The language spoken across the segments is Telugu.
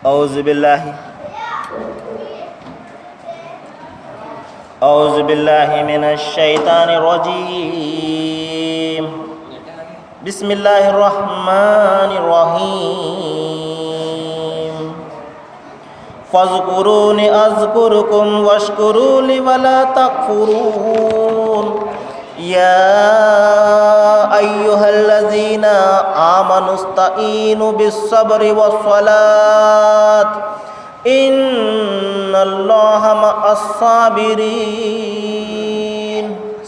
أعوذ بالله من الشيطان الرجيم. بسم الله الرحمن الرحيم. فاذكروني أذكركم واشكروا لي ولا تكفرون. يا أيها الذين آمنوا استعينوا بالصبر والصلاة إن الله مع الصابرين.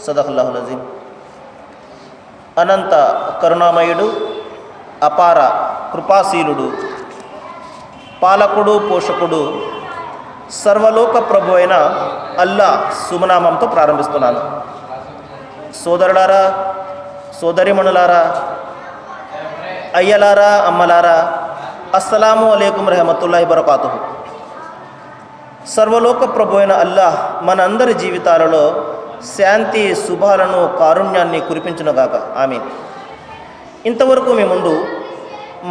صدق الله العظيم. అనంత కరుణామయుడు, అపార కృపాశీలుడు, పాలకుడు, పోషకుడు, సర్వలోక ప్రభు అయిన అల్లా శుభనామంతో ప్రారంభిస్తున్నాను. సోదరులారా, సోదరిమణులారా, అయ్యలారా, అమ్మలారా, అస్సలాము అలైకుం రహమతుల్లాహి బరకాతుహు. సర్వలోక ప్రభు అయిన అల్లాహ్ మనందరి జీవితాలలో శాంతి, శుభాలను, కారుణ్యాన్ని కురిపించునుగాక. ఆమీన్. ఇంతవరకు మీ ముందు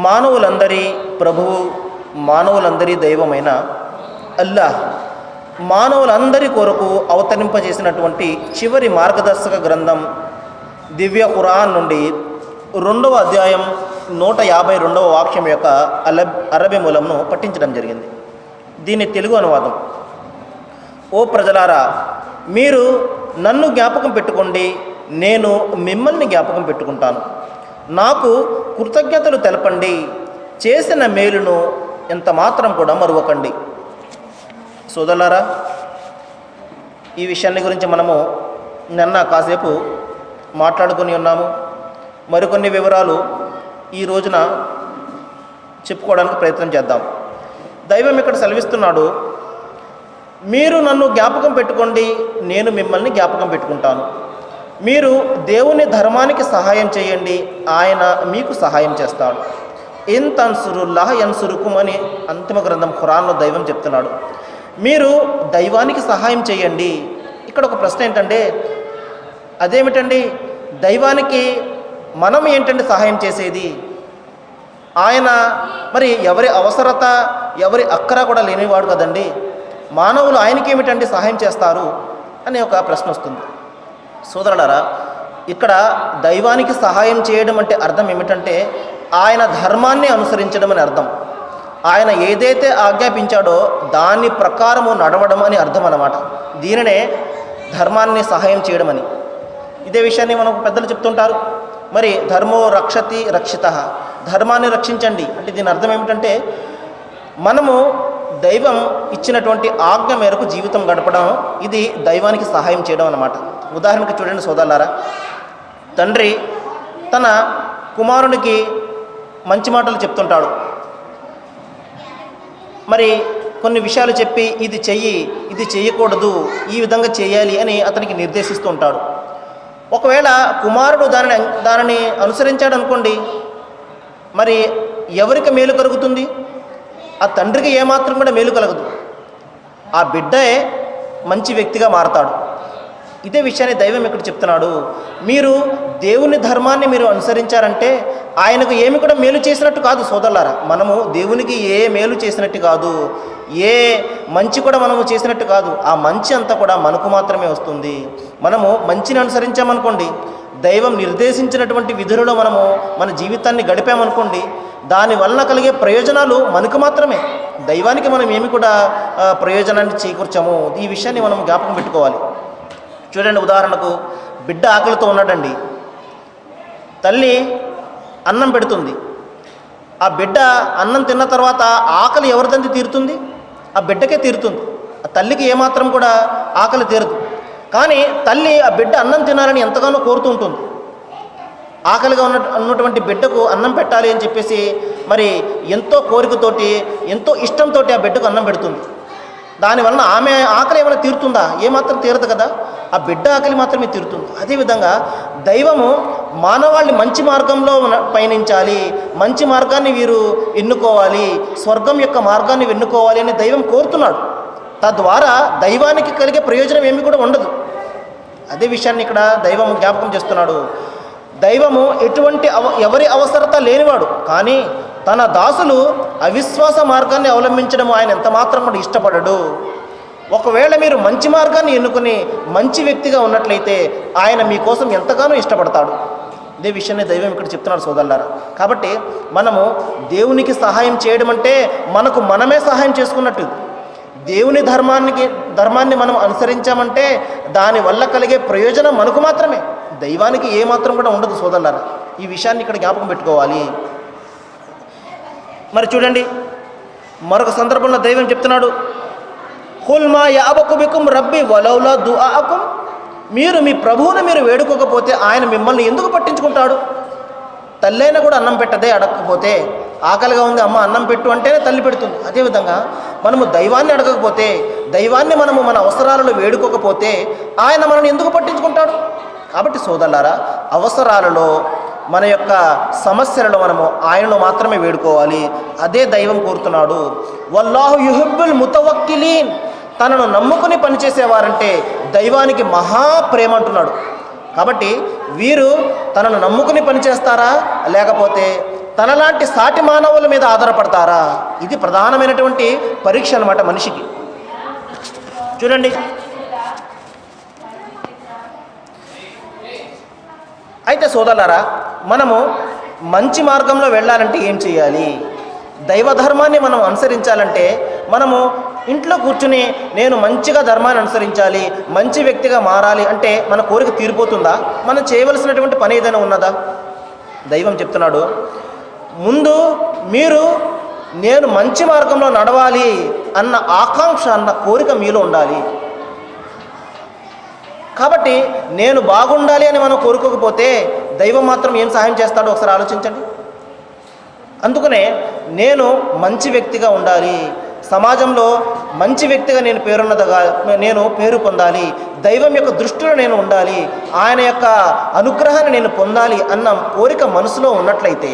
మానవులందరి ప్రభువు, మానవులందరి దైవమైన అల్లాహ్ మానవులందరి కొరకు అవతరింపజేసినటువంటి చివరి మార్గదర్శక గ్రంథం దివ్య ఖురాన్ నుండి 2వ అధ్యాయం 152వ వాక్యం యొక్క అరబీ మూలంను పఠించడం జరిగింది. దీని తెలుగు అనువాదం: ఓ ప్రజలారా, మీరు నన్ను జ్ఞాపకం పెట్టుకోండి, నేను మిమ్మల్ని జ్ఞాపకం పెట్టుకుంటాను. నాకు కృతజ్ఞతలు తెలపండి, చేసిన మేలును ఎంత మాత్రం కూడా మరువకండి. సోదరులారా, ఈ విషయాన్ని గురించి మనము నిన్న కాసేపు మాట్లాడుకొని ఉన్నాము. మరికొన్ని వివరాలు ఈ రోజున చెప్పుకోవడానికి ప్రయత్నం చేద్దాం. దైవం ఇక్కడ సెలవిస్తున్నాడు, మీరు నన్ను జ్ఞాపకం పెట్టుకోండి, నేను మిమ్మల్ని జ్ఞాపకం పెట్టుకుంటాను. మీరు దేవుని ధర్మానికి సహాయం చేయండి, ఆయన మీకు సహాయం చేస్తాడు. ఇన్ తన్సురుల్లాహ్ యన్సురుకుం అని అంతిమ గ్రంథం ఖురాన్లో దైవం చెప్తున్నాడు. మీరు దైవానికి సహాయం చేయండి. ఇక్కడ ఒక ప్రశ్న ఏంటంటే, అదేమిటండి, దైవానికి మనం ఏంటంటే సహాయం చేసేది? ఆయన మరి ఎవరి అవసరత, ఎవరి అక్కర కూడా లేనివాడు కదండి. మానవులు ఆయనకి ఏమిటంటే సహాయం చేస్తారు అనే ఒక ప్రశ్న వస్తుంది. సోదరులారా, ఇక్కడ దైవానికి సహాయం చేయడం అంటే అర్థం ఏమిటంటే ఆయన ధర్మాన్ని అనుసరించడం అని అర్థం. ఆయన ఏదైతే ఆజ్ఞాపించాడో దాని ప్రకారము నడవడం అని అర్థం అన్నమాట. దీనినే ధర్మాన్ని సహాయం చేయడం అని. ఇదే విషయాన్ని మనం పెద్దలు చెప్తుంటారు. మరి ధర్మో రక్షతి రక్షితః, ధర్మాన్ని రక్షించండి అంటే దీని అర్థం ఏమిటంటే మనము దైవం ఇచ్చినటువంటి ఆజ్ఞ మేరకు జీవితం గడపడం, ఇది దైవానికి సహాయం చేయడం అన్నమాట. ఉదాహరణకి చూడండి సోదరులారా, తండ్రి తన కుమారునికి మంచి మాటలు చెప్తుంటాడు. మరి కొన్ని విషయాలు చెప్పి ఇది చెయ్యి, ఇది చేయకూడదు, ఈ విధంగా చేయాలి అని అతనికి నిర్దేశిస్తూ ఉంటాడు. ఒకవేళ కుమారుడు దానిని అనుసరించాడు అనుకోండి, మరి ఎవరికి మేలు కలుగుతుంది? ఆ తండ్రికి ఏమాత్రం కూడా మేలు కలగదు. ఆ బిడ్డే మంచి వ్యక్తిగా మారతాడు. ఇదే విషయాన్ని దైవం ఇక్కడ చెప్తున్నాడు. మీరు దేవుని ధర్మాన్ని మీరు అనుసరించారంటే ఆయనకు ఏమి కూడా మేలు చేసినట్టు కాదు సోదరులారా. మనము దేవునికి ఏ మేలు చేసినట్టు కాదు, ఏ మంచి కూడా మనము చేసినట్టు కాదు. ఆ మంచి అంతా కూడా మనకు మాత్రమే వస్తుంది. మనము మంచిని అనుసరించామనుకోండి, దైవం నిర్దేశించినటువంటి విధులలో మనము మన జీవితాన్ని గడిపామనుకోండి, దానివలన కలిగే ప్రయోజనాలు మనకు మాత్రమే. దైవానికి మనం ఏమి కూడా ప్రయోజనాన్ని చేకూర్చాము. ఈ విషయాన్ని మనం జ్ఞాపకం పెట్టుకోవాలి. చూడండి, ఉదాహరణకు బిడ్డ ఆకలితో ఉన్నాడండి. తల్లి అన్నం పెడుతుంది. ఆ బిడ్డ అన్నం తిన్న తర్వాత ఆకలి ఎవరిదంతా తీరుతుంది? ఆ బిడ్డకే తీరుతుంది. ఆ తల్లికి ఏమాత్రం కూడా ఆకలి తీరదు. కానీ తల్లి ఆ బిడ్డ అన్నం తినాలని ఎంతగానో కోరుతూ ఉంటుంది. ఆకలిగా ఉన్నటువంటి బిడ్డకు అన్నం పెట్టాలి అని చెప్పేసి మరి ఎంతో కోరికతోటి, ఎంతో ఇష్టంతో ఆ బిడ్డకు అన్నం పెడుతుంది. దానివలన ఆమె ఆకలి ఏమైనా తీరుతుందా? ఏమాత్రం తీరదు కదా. ఆ బిడ్డ ఆకలి మాత్రమే తీరుతుంది. అదేవిధంగా దైవము మానవాళిని మంచి మార్గంలో పయనించాలి, మంచి మార్గాన్ని వీరు ఎన్నుకోవాలి, స్వర్గం యొక్క మార్గాన్ని ఎన్నుకోవాలి అని దైవం కోరుతున్నాడు. తద్వారా దైవానికి కలిగే ప్రయోజనం ఏమీ కూడా ఉండదు. అదే విషయాన్ని ఇక్కడ దైవం జ్ఞాపకం చేస్తున్నాడు. దైవము ఎటువంటి ఎవరి అవసరత లేనివాడు, కానీ తన దాసులు అవిశ్వాస మార్గాన్ని అవలంబించడం ఆయన ఎంత మాత్రం కూడా ఇష్టపడడు. ఒకవేళ మీరు మంచి మార్గాన్ని ఎన్నుకుని మంచి వ్యక్తిగా ఉన్నట్లయితే ఆయన మీకోసం ఎంతగానో ఇష్టపడతాడు. ఇదే విషయాన్ని దైవం ఇక్కడ చెప్తున్నాడు సోదరులారా. కాబట్టి మనము దేవునికి సహాయం చేయడం అంటే మనకు మనమే సహాయం చేసుకున్నట్టు. దేవుని ధర్మాన్ని మనం అనుసరించామంటే దానివల్ల కలిగే ప్రయోజనం మనకు మాత్రమే, దైవానికి ఏమాత్రం కూడా ఉండదు సోదరులారా. ఈ విషయాన్ని ఇక్కడ జ్ఞాపకం పెట్టుకోవాలి. మరి చూడండి, మరొక సందర్భంలో దైవం చెప్తున్నాడు, ఖుల్ మా యాబకు బికుం రబ్బి వలౌలా దుఆఅకుం. మీరు మీ ప్రభువును మీరు వేడుకోకపోతే ఆయన మిమ్మల్ని ఎందుకు పట్టించుకుంటాడు? తల్లైనా కూడా అన్నం పెట్టదే అడగకపోతే, ఆకలిగా ఉంది అమ్మ అన్నం పెట్టు అంటేనే తల్లి పెడుతుంది. అదేవిధంగా మనము దైవాన్ని అడగకపోతే, దైవాన్ని మనము మన అవసరాలలో వేడుకోకపోతే ఆయన మనల్ని ఎందుకు పట్టించుకుంటాడు? కాబట్టి సోదరులారా, అవసరాలలో మన యొక్క సమస్యలలో మనము ఆయనను మాత్రమే వేడుకోవాలి. అదే దైవం కోరుతున్నాడు. వల్లాహు యుహిబ్బుల్ ముతవక్కిలీన్. తనను నమ్ముకుని పనిచేసేవారంటే దైవానికి మహాప్రేమ అంటున్నాడు. కాబట్టి వీరు తనను నమ్ముకుని పనిచేస్తారా, లేకపోతే తనలాంటి సాటి మానవుల మీద ఆధారపడతారా? ఇది ప్రధానమైనటువంటి పరీక్ష అన్నమాట మనిషికి. చూడండి, అయితే సోదరులారా, మనము మంచి మార్గంలో వెళ్ళాలంటే ఏం చేయాలి? దైవధర్మాన్ని మనం అనుసరించాలంటే మనము ఇంట్లో కూర్చుని నేను మంచిగా ధర్మాన్ని అనుసరించాలి, మంచి వ్యక్తిగా మారాలి అంటే మన కోరిక తీరిపోతుందా? మనం చేయవలసినటువంటి పని ఏదైనా ఉన్నదా? దైవం చెప్తున్నాడు, ముందు మీరు నేను మంచి మార్గంలో నడవాలి అన్న ఆకాంక్ష, అన్న కోరిక మీలో ఉండాలి. కాబట్టి నేను బాగుండాలి అని మనం కోరుకోకపోతే దైవం మాత్రం ఏం సహాయం చేస్తాడో ఒకసారి ఆలోచించండి. అందుకనే నేను మంచి వ్యక్తిగా ఉండాలి, సమాజంలో మంచి వ్యక్తిగా నేను పేరు పొందాలి, దైవం యొక్క దృష్టిలో నేను ఉండాలి, ఆయన యొక్క అనుగ్రహాన్ని నేను పొందాలి అన్న కోరిక మనసులో ఉన్నట్లయితే,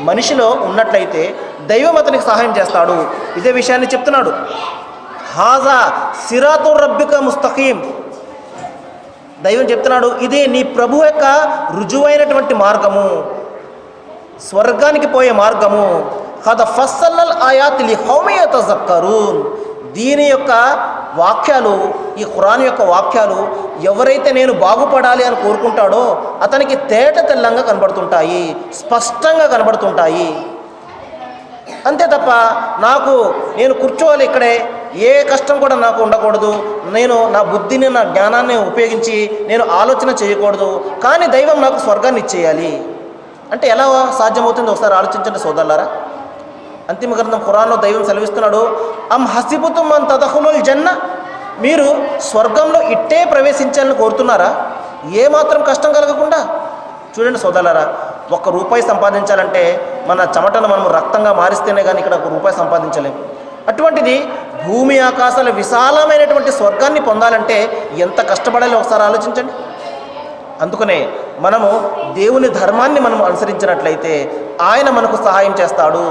మనిషిలో ఉన్నట్లయితే దైవం అతనికి సహాయం చేస్తాడు. ఇదే విషయాన్ని చెప్తున్నాడు, హాజా సిరాతుర్ రబ్బిక ముస్తఖీం. దైవం చెప్తున్నాడు, ఇదే నీ ప్రభు యొక్క రుజువైనటువంటి మార్గము, స్వర్గానికి పోయే మార్గము. ఖద ఫస్సల్నల్ ఆయాతి లిఖౌమి యతజక్కరూన్. దీని యొక్క వాక్యాలు, ఈ ఖురాన్ యొక్క వాక్యాలు ఎవరైతే నేను బాగుపడాలి అని కోరుకుంటాడో అతనికి తేట తెల్లంగా కనబడుతుంటాయి, స్పష్టంగా కనబడుతుంటాయి. అంతే తప్ప నేను కూర్చోవాలి ఇక్కడే, ఏ కష్టం కూడా నాకు ఉండకూడదు, నేను నా బుద్ధిని నా జ్ఞానాన్ని ఉపయోగించి నేను ఆలోచన చేయకూడదు, కానీ దైవం నాకు స్వర్గాన్ని ఇచ్చేయాలి అంటే ఎలా సాధ్యమవుతుందో ఒకసారి ఆలోచించండి సోదరులారా. అంతిమ గ్రంథం ఖురాన్లో దైవం సెలవిస్తున్నాడు, అమ్ హసిబుతుమ్ అన్ తదఖులుల్ జన్న. మీరు స్వర్గంలో ఇట్టే ప్రవేశించాలని కోరుతున్నారా, ఏమాత్రం కష్టం కలగకుండా? చూడండి సోదరులారా, ₹1 సంపాదించాలంటే మన చెమటను మనం రక్తంగా మారిస్తేనే కానీ ఇక్కడ ₹1 సంపాదించలేము. అటువంటిది భూమి ఆకాశాల విశాలమైనటువంటి స్వర్గాన్ని పొందాలంటే ఎంత కష్టపడాలి ఒకసారి ఆలోచించండి. అందుకనే మనము దేవుని ధర్మాన్ని మనం అనుసరించినట్లయితే ఆయన మనకు సహాయం చేస్తాడు,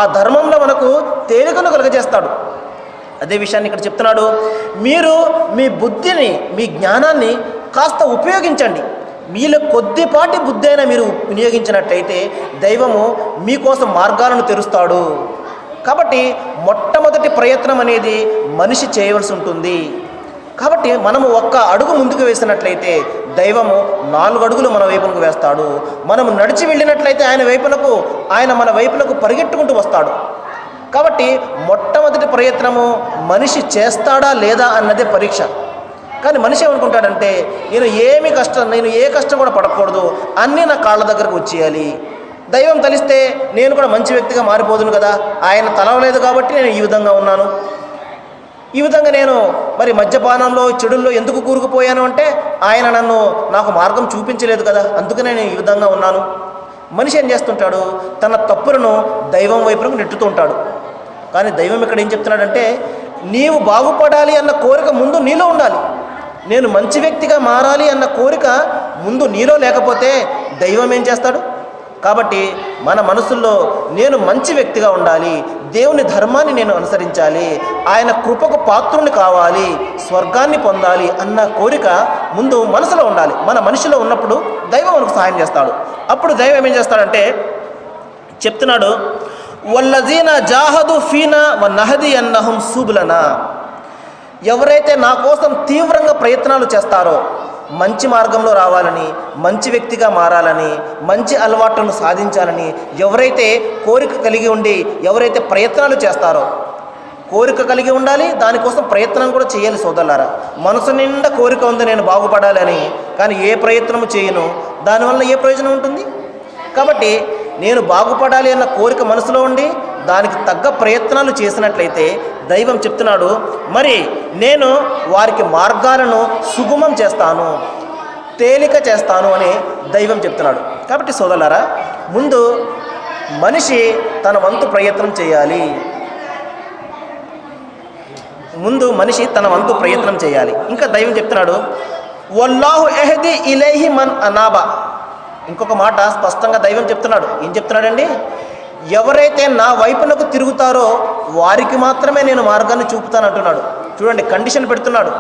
ఆ ధర్మంలో మనకు తేలికను కలుగజేస్తాడు. అదే విషయాన్ని ఇక్కడ చెప్తున్నాడు, మీరు మీ బుద్ధిని, మీ జ్ఞానాన్ని కాస్త ఉపయోగించండి. మీలో కొద్దిపాటి బుద్ధి అయినా మీరు వినియోగించినట్లయితే దైవము మీకోసం మార్గాలను తెరుస్తాడు. కాబట్టి మొట్టమొదటి ప్రయత్నం అనేది మనిషి చేయవలసి ఉంటుంది. కాబట్టి మనము 1 అడుగు ముందుకు వేసినట్లయితే దైవము 4 అడుగులు మన వైపునకు వేస్తాడు. మనము నడిచి వెళ్ళినట్లయితే ఆయన మన వైపునకు పరిగెట్టుకుంటూ వస్తాడు. కాబట్టి మొట్టమొదటి ప్రయత్నము మనిషి చేస్తాడా లేదా అన్నదే పరీక్ష. కానీ మనిషి ఏమనుకుంటాడంటే నేను ఏ కష్టం కూడా పడకూడదు, అన్నీ నా కాళ్ళ దగ్గరకు వచ్చేయాలి, దైవం తలిస్తే నేను కూడా మంచి వ్యక్తిగా మారిపోదును కదా, ఆయన తలవలేదు కాబట్టి నేను ఈ విధంగా ఉన్నాను, ఈ విధంగా నేను మరి మద్యపానంలో చెడుల్లో ఎందుకు కూరుకుపోయాను అంటే ఆయన నాకు మార్గం చూపించలేదు కదా, అందుకనే నేను ఈ విధంగా ఉన్నాను. మనిషి ఏం చేస్తుంటాడు, తన తప్పులను దైవం వైపునకు నెట్టుతూ ఉంటాడు. కానీ దైవం ఇక్కడ ఏం చెప్తున్నాడంటే, నీవు బాగుపడాలి అన్న కోరిక ముందు నీలో ఉండాలి, నేను మంచి వ్యక్తిగా మారాలి అన్న కోరిక ముందు నీలో లేకపోతే దైవం ఏం చేస్తాడు? కాబట్టి మన మనసుల్లో నేను మంచి వ్యక్తిగా ఉండాలి, దేవుని ధర్మాన్ని నేను అనుసరించాలి, ఆయన కృపకు పాత్రుని కావాలి, స్వర్గాన్ని పొందాలి అన్న కోరిక ముందు మనసులో ఉండాలి. మన మనిషిలో ఉన్నప్పుడు దైవం మనకు సహాయం చేస్తాడు. అప్పుడు దైవం ఏం చేస్తాడంటే చెప్తున్నాడు, వల్లజీన జాహదు ఫీనా వ నహది అన్నహం సుబులనా, ఎవరైతే నా కోసం తీవ్రంగా ప్రయత్నాలు చేస్తారో, మంచి మార్గంలో రావాలని, మంచి వ్యక్తిగా మారాలని, మంచి అలవాట్లను సాధించాలని ఎవరైతే కోరిక కలిగి ఉండి ఎవరైతే ప్రయత్నాలు చేస్తారో, కోరిక కలిగి ఉండాలి, దానికోసం ప్రయత్నం కూడా చేయాలి సోదరులారా. మనసు నిండా కోరిక ఉంది నేను బాగుపడాలి అని, కానీ ఏ ప్రయత్నము చేయను, దానివల్ల ఏ ప్రయోజనం ఉంటుంది? కాబట్టి నేను బాగుపడాలి అన్న కోరిక మనసులో ఉండి దానికి తగ్గ ప్రయత్నాలు చేసినట్లయితే దైవం చెప్తున్నాడు, మరి నేను వారికి మార్గాలను సుగమం చేస్తాను, తేలిక చేస్తాను అని దైవం చెప్తున్నాడు. కాబట్టి సోదరులారా, ముందు మనిషి తన వంతు ప్రయత్నం చేయాలి. ఇంకా దైవం చెప్తున్నాడు, వల్లాహు ఎహ్ది ఇలైహి మన్ అనాబా. ఇంకొక మాట స్పష్టంగా దైవం చెప్తున్నాడు. ఏం చెప్తున్నాడండి? ఎవరైతే నా వైపునకు తిరుగుతారో వారికి మాత్రమే నేను మార్గాన్ని చూపుతాను అంటున్నాడు. చూడండి, కండిషన్ పెడుతున్నాడు.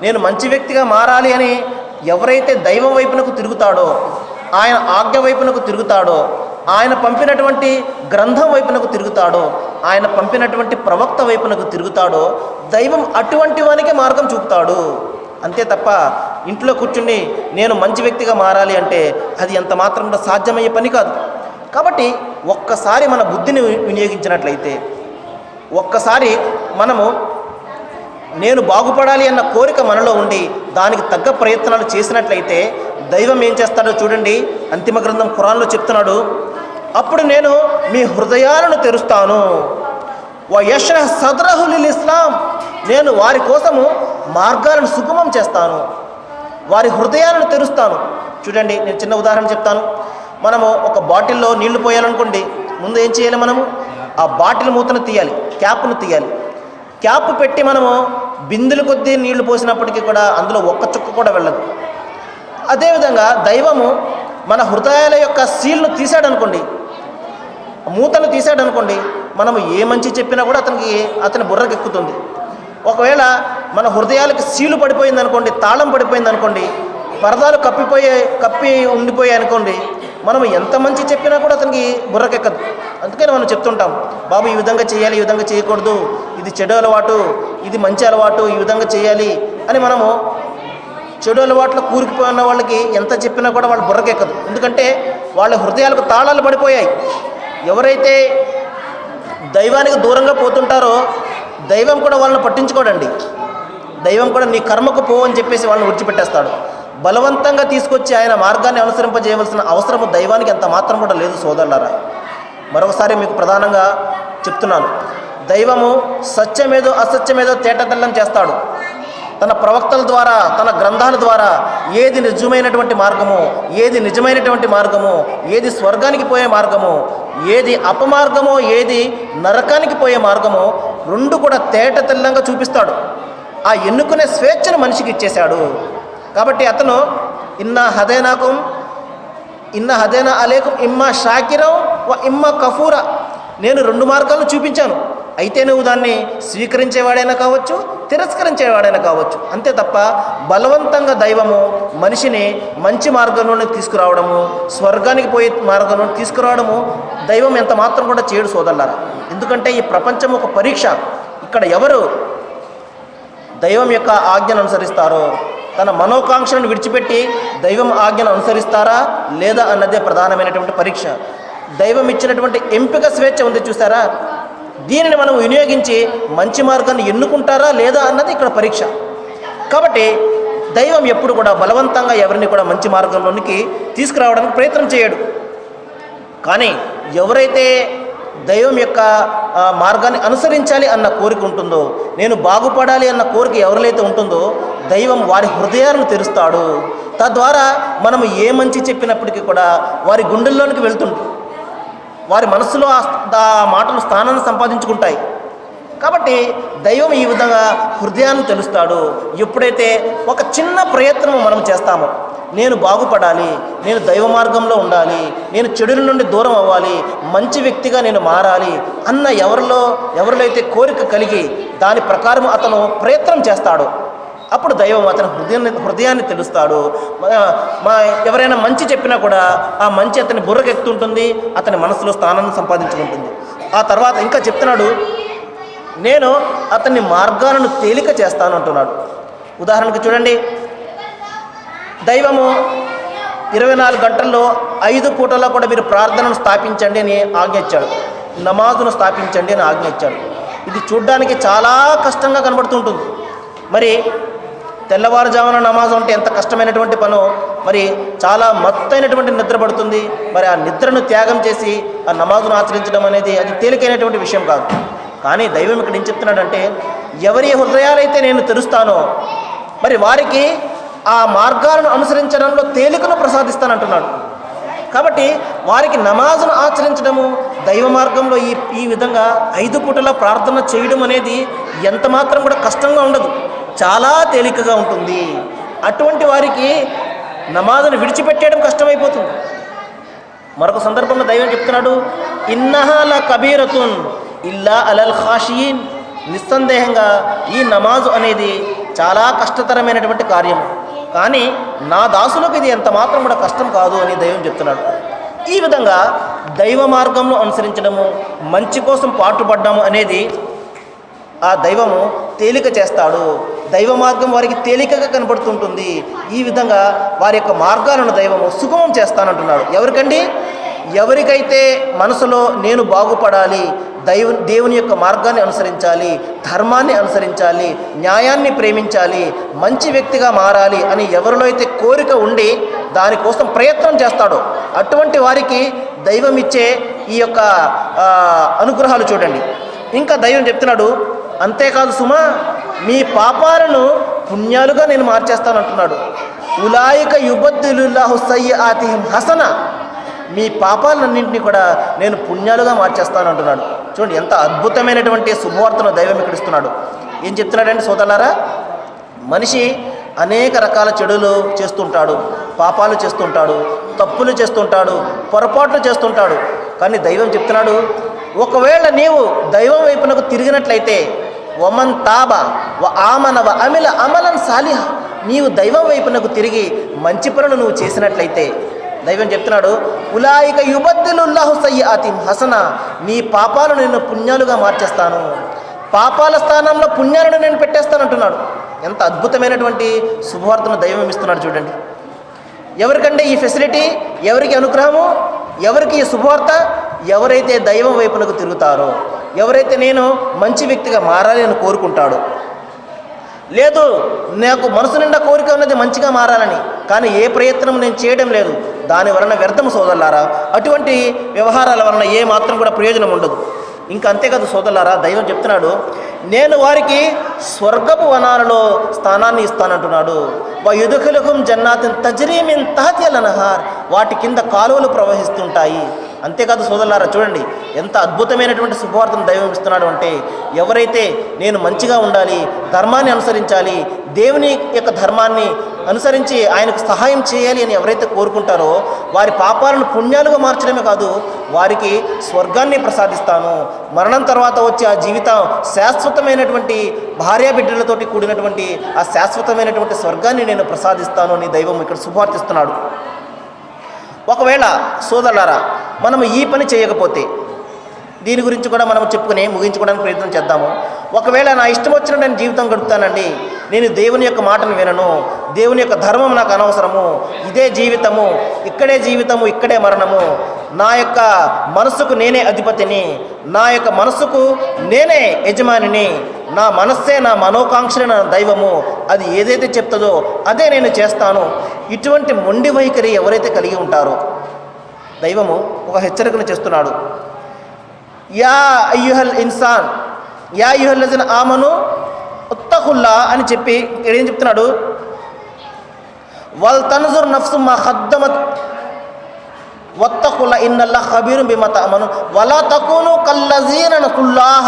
నేను మంచి వ్యక్తిగా మారాలి అని ఎవరైతే దైవం వైపునకు తిరుగుతాడో, ఆయన ఆజ్ఞ వైపునకు తిరుగుతాడో, ఆయన పంపినటువంటి గ్రంథం వైపునకు తిరుగుతాడో, ఆయన పంపినటువంటి ప్రవక్త వైపునకు తిరుగుతాడో, దైవం అటువంటి వానికి మార్గం చూపుతాడు. అంతే తప్ప ఇంట్లో కూర్చుని నేను మంచి వ్యక్తిగా మారాలి అంటే అది ఎంత మాత్రం సాధ్యమయ్యే పని కాదు. కాబట్టి ఒక్కసారి మన బుద్ధిని వినియోగించినట్లయితే, ఒక్కసారి మనము నేను బాగుపడాలి అన్న కోరిక మనలో ఉండి దానికి తగ్గ ప్రయత్నాలు చేసినట్లయితే దైవం ఏం చేస్తాడో చూడండి. అంతిమ గ్రంథం ఖురాన్లో చెప్తున్నాడు, అప్పుడు నేను మీ హృదయాలను తెరుస్తాను. వ యష్రహ్ సద్రహు లిల్ ఇస్లాం, నేను వారి కోసము మార్గాలను సుగమం చేస్తాను, వారి హృదయాలను తెరుస్తాను. చూడండి, నేను చిన్న ఉదాహరణ చెప్తాను. మనము ఒక బాటిల్లో నీళ్లు పోయాలనుకోండి, ముందు ఏం చేయాలి? మనము ఆ బాటిల్ మూతను తీయాలి, క్యాప్ను తీయాలి. క్యాప్ పెట్టి మనము బిందులు కొద్దీ నీళ్లు పోసినప్పటికీ కూడా అందులో ఒక్క చుక్క కూడా వెళ్ళదు. అదేవిధంగా దైవము మన హృదయాల యొక్క సీల్ను తీసాడనుకోండి, మూతను తీసాడనుకోండి, మనము ఏ మంచి చెప్పినా కూడా అతని బుర్రకెక్కుతుంది. ఒకవేళ మన హృదయాలకు సీలు పడిపోయింది అనుకోండి, తాళం పడిపోయింది అనుకోండి, పరదాలు కప్పి ఉండిపోయాయి అనుకోండి, మనం ఎంత మంచి చెప్పినా కూడా అతనికి బుర్రకెక్కదు. అందుకని మనం చెప్తుంటాం, బాబు ఈ విధంగా చేయాలి, ఈ విధంగా చేయకూడదు, ఇది చెడు అలవాటు, ఇది మంచి అలవాటు, ఈ విధంగా చేయాలి అని మనము చెడు అలవాట్లో కూరుకుపోయిన వాళ్ళకి ఎంత చెప్పినా కూడా వాళ్ళ బుర్రకెక్కదు. ఎందుకంటే వాళ్ళ హృదయాలకు తాళాలు పడిపోయాయి. ఎవరైతే దైవానికి దూరంగా పోతుంటారో దైవం కూడా వాళ్ళని పట్టించుకోడండి. దైవం కూడా నీ కర్మకు పో అని చెప్పేసి వాళ్ళని విడిచిపెట్టేస్తాడు. బలవంతంగా తీసుకొచ్చి ఆయన మార్గాన్ని అనుసరింపజేయవలసిన అవసరము దైవానికి ఎంత మాత్రం కూడా లేదు సోదరులారా. మరొకసారి మీకు ప్రధానంగా చెప్తున్నాను, దైవము సత్యమేదో అసత్యమేదో తేటతెల్లం చేస్తాడు. తన ప్రవక్తల ద్వారా, తన గ్రంథాల ద్వారా ఏది నిజమైనటువంటి మార్గము, ఏది నిజమైనటువంటి మార్గము, ఏది స్వర్గానికి పోయే మార్గము, ఏది అపమార్గమో, ఏది నరకానికి పోయే మార్గమో రెండు కూడా తేటతెల్లంగా చూపిస్తాడు. ఆ ఎన్నుకునే స్వేచ్ఛను మనిషికి ఇచ్చేశాడు. కాబట్టి అతను ఇన్నా హదైనా అలేకుం ఇమ్మా షాకిరం వ ఇమ్మా కఫూరా, నేను రెండు మార్గాలను చూపించాను, అయితే నువ్వు దాన్ని స్వీకరించేవాడైనా కావచ్చు, తిరస్కరించేవాడైనా కావచ్చు. అంతే తప్ప బలవంతంగా దైవము మనిషిని మంచి మార్గంలోనే తీసుకురావడము, స్వర్గానికి పోయే మార్గంలో తీసుకురావడము దైవం ఎంత మాత్రం కూడా చేయడు సోదరులారా. ఎందుకంటే ఈ ప్రపంచం ఒక పరీక్ష. ఇక్కడ ఎవరు దైవం యొక్క ఆజ్ఞను అనుసరిస్తారో, తన మనోకాంక్షలను విడిచిపెట్టి దైవం ఆజ్ఞను అనుసరిస్తారా లేదా అన్నదే ప్రధానమైనటువంటి పరీక్ష. దైవం ఇచ్చినటువంటి ఎంపిక స్వేచ్ఛ ఉంది చూసారా, దీనిని మనం వినియోగించి మంచి మార్గాన్ని ఎన్నుకుంటారా లేదా అన్నది ఇక్కడ పరీక్ష. కాబట్టి దైవం ఎప్పుడు కూడా బలవంతంగా ఎవరిని కూడా మంచి మార్గంలోనికి తీసుకురావడానికి ప్రయత్నం చేయడు. కానీ ఎవరైతే దైవం యొక్క మార్గాన్ని అనుసరించాలి అన్న కోరిక ఉంటుందో, నేను బాగుపడాలి అన్న కోరిక ఎవరిలైతే ఉంటుందో దైవం వారి హృదయాలను తెరుస్తాడు. తద్వారా మనం ఏ మంచి చెప్పినప్పటికీ కూడా వారి గుండెల్లోనికి వెళ్తుంది, వారి మనస్సులో ఆ మాటలు స్థానాన్ని సంపాదించుకుంటాయి. కాబట్టి దైవం ఈ విధంగా హృదయాన్ని తెలుస్తాడు. ఎప్పుడైతే ఒక చిన్న ప్రయత్నం మనం చేస్తామో, నేను బాగుపడాలి, నేను దైవ మార్గంలో ఉండాలి, నేను చెడుల నుండి దూరం అవ్వాలి, మంచి వ్యక్తిగా నేను మారాలి అన్న ఎవరిలో అయితే కోరిక కలిగి దాని ప్రకారం అతను ప్రయత్నం చేస్తాడో అప్పుడు దైవం అతని హృదయాన్ని తెలుస్తాడు. ఎవరైనా మంచి చెప్పినా కూడా ఆ మంచి అతని బుర్రకెత్తుంటుంది, అతని మనసులో స్థానాన్ని సంపాదించుకుంటుంది. ఆ తర్వాత ఇంకా చెప్తున్నాడు, నేను అతని మార్గాలను తేలిక చేస్తాను అంటున్నాడు. ఉదాహరణకు చూడండి, దైవము 24 గంటల్లో 5 పూటల్లో కూడా మీరు ప్రార్థనను స్థాపించండి అని ఆజ్ఞ ఇచ్చాడు, నమాజును స్థాపించండి అని ఆజ్ఞ ఇచ్చాడు. ఇది చూడ్డానికి చాలా కష్టంగా కనబడుతుంటుంది. మరి తెల్లవారుజామున నమాజ్ అంటే ఎంత కష్టమైనటువంటి పనో, మరి చాలా మత్తైనటువంటి నిద్ర పడుతుంది. మరి ఆ నిద్రను త్యాగం చేసి ఆ నమాజును ఆచరించడం అనేది అది తేలికైనటువంటి విషయం కాదు. కానీ దైవం ఇక్కడ ఏం చెప్తున్నాడంటే, ఎవరి హృదయాలైతే నేను తెరుస్తానో మరి వారికి ఆ మార్గాలను అనుసరించడంలో తేలికను ప్రసాదిస్తానంటున్నాడు. కాబట్టి వారికి నమాజును ఆచరించడము, దైవ మార్గంలో ఈ విధంగా 5 పూటల ప్రార్థన చేయడం అనేది ఎంత మాత్రం కూడా కష్టంగా ఉండదు, చాలా తేలికగా ఉంటుంది. అటువంటి వారికి నమాజును విడిచిపెట్టేయడం కష్టమైపోతుంది. మరొక సందర్భంలో దైవం చెప్తున్నాడు, ఇన్నహా ల కబీరతున్ ఇల్లా అలల్ ఖాషియీన్. నిస్సందేహంగా ఈ నమాజు అనేది చాలా కష్టతరమైనటువంటి కార్యం, కానీ నా దాసులకు ఇది ఎంత మాత్రం కూడా కష్టం కాదు అని దైవం చెప్తున్నాడు. ఈ విధంగా దైవ మార్గంలో అనుసరించడము, మంచి కోసం పాటుపడ్డాము అనేది ఆ దైవము తేలిక చేస్తాడు. దైవ మార్గం వారికి తేలికగా కనబడుతుంటుంది. ఈ విధంగా వారి యొక్క మార్గాలను దైవము సుగమం చేస్తానంటున్నాడు. ఎవరికండి? ఎవరికైతే మనసులో నేను బాగుపడాలి, దేవుని యొక్క మార్గాన్ని అనుసరించాలి, ధర్మాన్ని అనుసరించాలి, న్యాయాన్ని ప్రేమించాలి, మంచి వ్యక్తిగా మారాలి అని ఎవరిలో అయితే కోరిక ఉండి దానికోసం ప్రయత్నం చేస్తాడో అటువంటి వారికి దైవం ఇచ్చే ఈ యొక్క అనుగ్రహాలు చూడండి. ఇంకా దైవం చెప్తున్నాడు, అంతేకాదు సుమా, మీ పాపాలను పుణ్యాలుగా నేను మార్చేస్తానంటున్నాడు. ఉలాయిక యుబద్దిలుల్లాహు సయ్యిఆతిహిం హసన. మీ పాపాలన్నింటినీ కూడా నేను పుణ్యాలుగా మార్చేస్తాను అంటున్నాడు. చూడండి ఎంత అద్భుతమైనటువంటి శుభవార్తను దైవం ఇక్కడ ఇస్తున్నాడు. ఏం చెప్తున్నాడంటే సోదరులారా, మనిషి అనేక రకాల చెడులు చేస్తుంటాడు, పాపాలు చేస్తుంటాడు, తప్పులు చేస్తుంటాడు, పొరపాట్లు చేస్తుంటాడు. కానీ దైవం చెప్తున్నాడు, ఒకవేళ నీవు దైవం వైపునకు తిరిగినట్లయితే, వమన్ తాబ వ ఆమన వ అమిల అమలన్ సాలిహ, నీవు దైవం వైపునకు తిరిగి మంచి పనులు నువ్వు చేసినట్లయితే దైవం చెప్తున్నాడు, ఉలాయిక యుబద్దిలుల్లాహు సయ్యిఆతిహిం హసన. నీ పాపాలను నేను పుణ్యాలుగా మార్చేస్తాను, పాపాల స్థానంలో పుణ్యాలను నేను పెట్టేస్తానంటున్నాడు. ఎంత అద్భుతమైనటువంటి శుభవార్తను దైవం ఇస్తున్నాడు చూడండి. ఎవరికంటే ఈ ఫెసిలిటీ, ఎవరికి అనుగ్రహము, ఎవరికి ఈ శుభవార్త? ఎవరైతే దైవం వైపునకు తిరుగుతారో, ఎవరైతే నేను మంచి వ్యక్తిగా మారాలి అని కోరుకుంటాడో. లేదు, నాకు మనసు నిండా కోరిక ఉన్నది మంచిగా మారాలని, కానీ ఏ ప్రయత్నం నేను చేయడం లేదు, దాని వలన వ్యర్థం సోదరులారా. అటువంటి వ్యవహారాల వలన ఏ మాత్రం కూడా ప్రయోజనం ఉండదు. ఇంకా అంతేకాదు సోదరులారా, దైవం చెప్తున్నాడు, నేను వారికి స్వర్గపు వనాలలో స్థానాన్ని ఇస్తానంటున్నాడు. వయుదుఖులహుం జన్నాతిన్ తజ్రీ మిన్ తహతిహల్ అన్హార్. వాటి కింద కాలువలు ప్రవహిస్తుంటాయి. అంతేకాదు సోదరులారా, చూడండి ఎంత అద్భుతమైనటువంటి శుభవార్తను దైవం ఇస్తున్నాడు అంటే, ఎవరైతే నేను మంచిగా ఉండాలి, ధర్మాన్ని అనుసరించాలి, దేవుని యొక్క ధర్మాన్ని అనుసరించి ఆయనకు సహాయం చేయాలి అని ఎవరైతే కోరుకుంటారో వారి పాపాలను పుణ్యాలుగా మార్చడమే కాదు, వారికి స్వర్గాన్ని ప్రసాదిస్తాను. మరణం తర్వాత వచ్చే ఆ జీవితం శాశ్వతమైనటువంటి భార్యాబిడ్డలతోటి కూడినటువంటి ఆ శాశ్వతమైనటువంటి స్వర్గాన్ని నేను ప్రసాదిస్తాను అని దైవం ఇక్కడ శుభార్తిస్తున్నాడు. ఒకవేళ సోదరులారా మనం ఈ పని చేయకపోతే, దీని గురించి కూడా మనం చెప్పుకుని ముగించుకోవడానికి ప్రయత్నం చేద్దాము. ఒకవేళ నా ఇష్టం వచ్చినట్టు నేను జీవితం గడుపుతానండి, నేను దేవుని యొక్క మాటను వినను, దేవుని యొక్క ధర్మం నాకు అనవసరము, ఇదే జీవితము, ఇక్కడే జీవితము, ఇక్కడే మరణము, నా యొక్క మనస్సుకు నేనే అధిపతిని, నా యొక్క మనస్సుకు నేనే యజమానిని, నా మనస్సే నా మనోకాంక్షలే నా దైవము, అది ఏదైతే చెప్తుందో అదే నేను చేస్తాను, ఇటువంటి మొండి వైఖరి ఎవరైతే కలిగి ఉంటారో దైవము ఒక హెచ్చరికను చేస్తున్నాడు. యా అయ్యుహల్ ఇన్సాన్ యా అయ్యుహల్లజీన ఆమను ఉత్తఖుల్లా అని చెప్పి ఏం చెప్తున్నాడు, వల్ తన్జుర్ నఫ్సు మా ఖద్దమత్ వత్తఖుల్లా ఇన్నల్లాహ ఖబీరుం బిమా తఅమలూన్ వలా తకూను కల్లజీన నకుల్లాహ.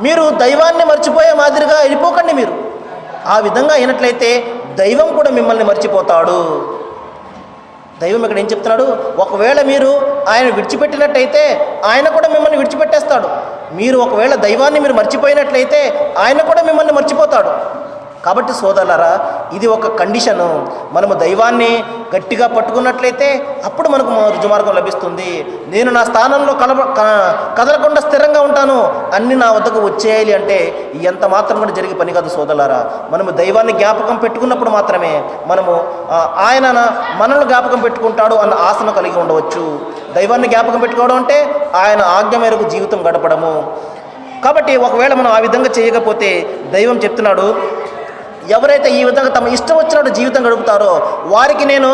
మీరు దైవాన్ని మర్చిపోయే మాదిరిగా వెళ్ళిపోకండి. మీరు ఆ విధంగా అయినట్లయితే దైవం కూడా మిమ్మల్ని మర్చిపోతాడు. దైవం ఇక్కడ ఏం చెప్తున్నాడు, ఒకవేళ మీరు ఆయన విడిచిపెట్టినట్టయితే ఆయన కూడా మిమ్మల్ని విడిచిపెట్టేస్తాడు. మీరు ఒకవేళ దైవాన్ని మీరు మర్చిపోయినట్లయితే ఆయన కూడా మిమ్మల్ని మర్చిపోతాడు. కాబట్టి సోదరులారా, ఇది ఒక కండిషను. మనము దైవాన్ని గట్టిగా పట్టుకున్నట్లయితే అప్పుడు మనకు రుజుమార్గం లభిస్తుంది. నేను నా స్థానంలో కదలకుండా స్థిరంగా ఉంటాను, అన్నీ నా వద్దకు వచ్చేయాలి అంటే ఎంత మాత్రం కూడా జరిగే పని కాదు సోదరులారా. మనము దైవాన్ని జ్ఞాపకం పెట్టుకున్నప్పుడు మాత్రమే మనము ఆయన మనల్ని జ్ఞాపకం పెట్టుకుంటాడు అన్న ఆశను కలిగి ఉండవచ్చు. దైవాన్ని జ్ఞాపకం పెట్టుకోవడం అంటే ఆయన ఆజ్ఞ మేరకు జీవితం గడపడము. కాబట్టి ఒకవేళ మనం ఆ విధంగా చేయకపోతే దైవం చెప్తున్నాడు, ఎవరైతే ఈ విధంగా తమ ఇష్టం వచ్చినట్టు జీవితం గడుపుతారో వారికి నేను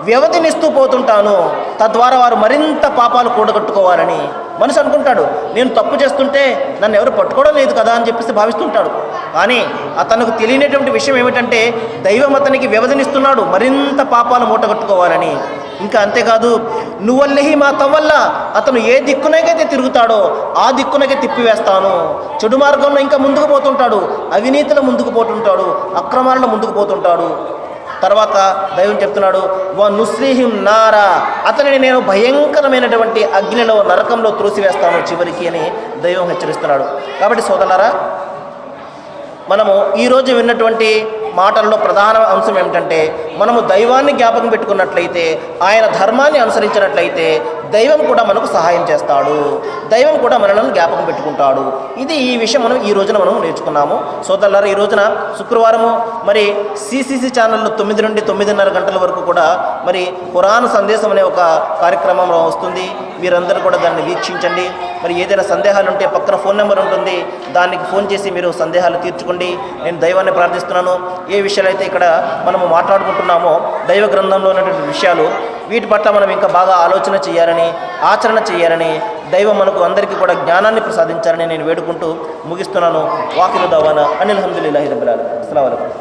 వ్యవధినిస్తూ పోతుంటాను, తద్వారా వారు మరింత పాపాలు కూడగట్టుకోవాలని. మనిషి అనుకుంటాడు, నేను తప్పు చేస్తుంటే నన్ను ఎవరు పట్టుకోవడం లేదు కదా అని చెప్పేసి భావిస్తుంటాడు. కానీ అతనికి తెలియనటువంటి విషయం ఏమిటంటే దైవం అతనికి వ్యవధినిస్తున్నాడు మరింత పాపాలు మూటగట్టుకోవాలని. ఇంకా అంతేకాదు, నువ్వల్లహి మా తవ్వల్ల, అతను ఏ దిక్కునకైతే తిరుగుతాడో ఆ దిక్కునకే తిప్పివేస్తాను. చెడు మార్గంలో ఇంకా ముందుకు పోతుంటాడు, అవినీతిలో ముందుకు పోతుంటాడు, అక్రమాలలో ముందుకు పోతుంటాడు. తర్వాత దైవం చెప్తున్నాడు, వా నుస్రీహిం నారా, అతనిని నేను భయంకరమైనటువంటి అగ్నిలో నరకంలో త్రోసివేస్తాను చివరికి అని దైవం హెచ్చరిస్తున్నాడు. కాబట్టి సోదరులారా, మనము ఈరోజు విన్నటువంటి మాటల్లో ప్రధాన అంశం ఏమిటంటే మనము దైవాన్ని జ్ఞాపకం పెట్టుకున్నట్లయితే, ఆయన ధర్మాన్ని అనుసరించినట్లయితే దైవం కూడా మనకు సహాయం చేస్తాడు, దైవం కూడా మనల్ని జ్ఞాపకం పెట్టుకుంటాడు. ఇది ఈ విషయం మనం ఈ రోజున మనం నేర్చుకున్నాము. సోదరులారా, ఈ రోజున శుక్రవారము మరి సిసిసి ఛానల్లో 9 నుండి 9:30 గంటల వరకు కూడా మరి ఖురాన్ సందేశం అనే ఒక కార్యక్రమం వస్తుంది. మీరందరూ కూడా దాన్ని వీక్షించండి. మరి ఏదైనా సందేహాలు ఉంటే పక్కన ఫోన్ నెంబర్ ఉంటుంది, దానికి ఫోన్ చేసి మీరు సందేహాలు తీర్చుకోండి. నేను దైవాన్ని ప్రార్థిస్తున్నాను, ఏ విషయాలు అయితే ఇక్కడ మనము మాట్లాడుకుంటున్నామో దైవ గ్రంథంలో ఉన్నటువంటి విషయాలు, వీటి పట్ల మనం ఇంకా బాగా ఆలోచన చేయాలని, ఆచరణ చేయాలని, దైవం మనకు అందరికీ కూడా జ్ఞానాన్ని ప్రసాదించాలని నేను వేడుకుంటూ ముగిస్తున్నాను. వాకిలు దవానా అనిల్ హమ్దులిల్లాహి రబ్బిల్ ఆలమీన్. అస్సలాము అలైకుం.